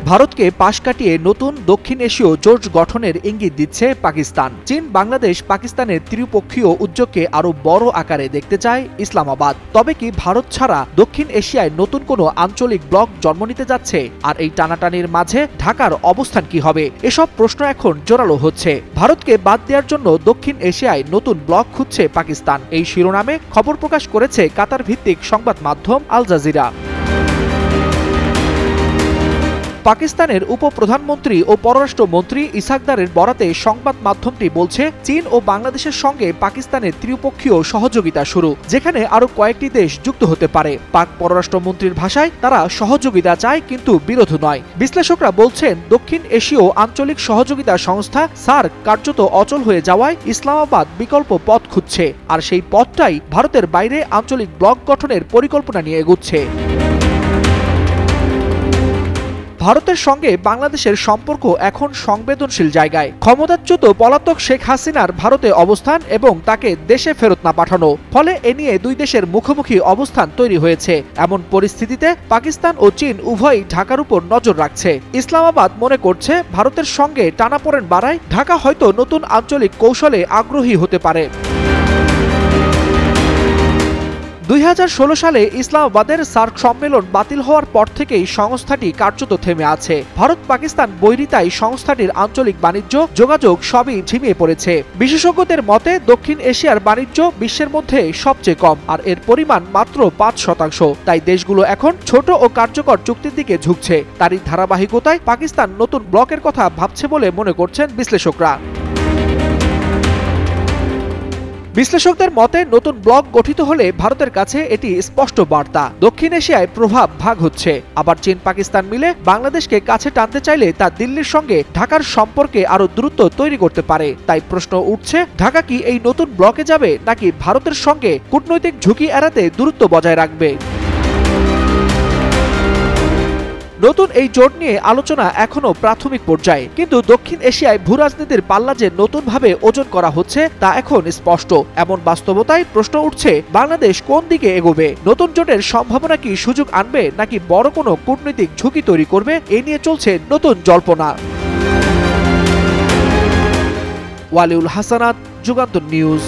ভারতকে পাশ কাটিয়ে নতুন দক্ষিণ এশীয় জোট গঠনের ইঙ্গিত দিচ্ছে পাকিস্তান। চীন, বাংলাদেশ, পাকিস্তানের ত্রিপক্ষীয় উদ্যোগকে আরো বড় আকারে দেখতে চায় ইসলামাবাদ। তবে কি ভারত ছাড়া দক্ষিণ এশিয়ায় নতুন কোনো আঞ্চলিক ব্লক জন্ম নিতে যাচ্ছে? আর এই টানাটানির মাঝে ঢাকার অবস্থান কি হবে? এসব প্রশ্ন এখন জোরালো হচ্ছে। ভারতকে বাদ দেওয়ার জন্য দক্ষিণ এশিয়ায় নতুন ব্লক খুঁজছে পাকিস্তান, এই শিরোনামে খবর প্রকাশ করেছে কাতার ভিত্তিক সংবাদ মাধ্যম আল জাজিরা। পাকিস্তানের উপপ্রধানমন্ত্রী ও পররাষ্ট্রমন্ত্রী ইসাকদারের বরাতে সংবাদ মাধ্যমটি বলছে, চীন ও বাংলাদেশের সঙ্গে পাকিস্তানের ত্রিপক্ষীয় সহযোগিতা শুরু, যেখানে আরো কয়েকটি দেশ যুক্ত হতে পারে। পাক পররাষ্ট্রমন্ত্রীর ভাষায়, তারা সহযোগিতা চায় কিন্তু বিরোধ নয়। বিশ্লেষকরা বলছেন, দক্ষিণ এশীয় আঞ্চলিক সহযোগিতা সংস্থা সার্ক কার্যত অচল হয়ে যাওয়ায় ইসলামাবাদ বিকল্প পথ খুঁজছে, আর সেই পথটাই ভারতের বাইরে আঞ্চলিক ব্লক গঠনের পরিকল্পনা নিয়ে এগুচ্ছে। ভারতের সঙ্গে বাংলাদেশের সম্পর্ক এখন সংবেদনশীল জায়গায়। ক্ষমতাচ্যুত পলাতক শেখ হাসিনার ভারতে অবস্থান এবং তাকে দেশে ফেরত না পাঠানো, ফলে এ নিয়ে দুই দেশের মুখোমুখি অবস্থান তৈরি হয়েছে। এমন পরিস্থিতিতে পাকিস্তান ও চীন উভয়ই ঢাকার উপর নজর রাখছে। ইসলামাবাদ মনে করছে, ভারতের সঙ্গে টানাপোড়েন বাড়ায় ঢাকা হয়তো নতুন আঞ্চলিক কৌশলে আগ্রহী হতে পারে। 2016 সালে ইসলামাবাদের সার্ক সম্মেলন বাতিল হওয়ার পর থেকেই সংস্থাটি কার্যত থেমে আছে। ভারত পাকিস্তান বৈরিতায় সংস্থাটির আঞ্চলিক বাণিজ্য, যোগাযোগ সবই ঝিমিয়ে পড়েছে। বিশেষজ্ঞদের মতে, দক্ষিণ এশিয়ার বাণিজ্য বিশ্বের মধ্যে সবচেয়ে কম, আর এর পরিমাণ মাত্র 5%। তাই দেশগুলো এখন ছোট ও কার্যকর চুক্তির দিকে ঝুঁকছে। তারই ধারাবাহিকতায় পাকিস্তান নতুন ব্লকের কথা ভাবছে বলে মনে করছেন বিশ্লেষকরা। বিশ্লেষকদের মতে, নতুন ব্লক গঠিত হলে ভারতের কাছে এটি স্পষ্ট বার্তা, দক্ষিণ এশিয়ায় প্রভাব ভাগ হচ্ছে। আবার চীন পাকিস্তান মিলে বাংলাদেশকে কাছে টানতে চাইলে তা দিল্লির সঙ্গে ঢাকার সম্পর্কে আরো দূরত্ব তৈরি করতে পারে। তাই প্রশ্ন উঠছে, ঢাকা কি এই নতুন ব্লকে যাবে, নাকি ভারতের সঙ্গে কূটনৈতিক ঝুঁকি এড়াতে দূরত্ব বজায় রাখবে? নতুন এই জোট নিয়ে আলোচনা এখনো প্রাথমিক পর্যায়ে, কিন্তু দক্ষিণ এশিয়ায় ভূরাজনীতির পাল্লা যে নতুনভাবে ওজন করা হচ্ছে তা এখন স্পষ্ট। এমন বাস্তবতায় প্রশ্ন উঠছে, বাংলাদেশ কোন দিকে এগোবে? নতুন জোটের সম্ভাবনা কি সুযোগ আনবে, নাকি বড় কোনো কূটনৈতিক ঝুঁকি তৈরি করবে? এ নিয়ে চলছে নতুন জল্পনা। ওয়ালিউল হাসানাত, যুগান্তর নিউজ।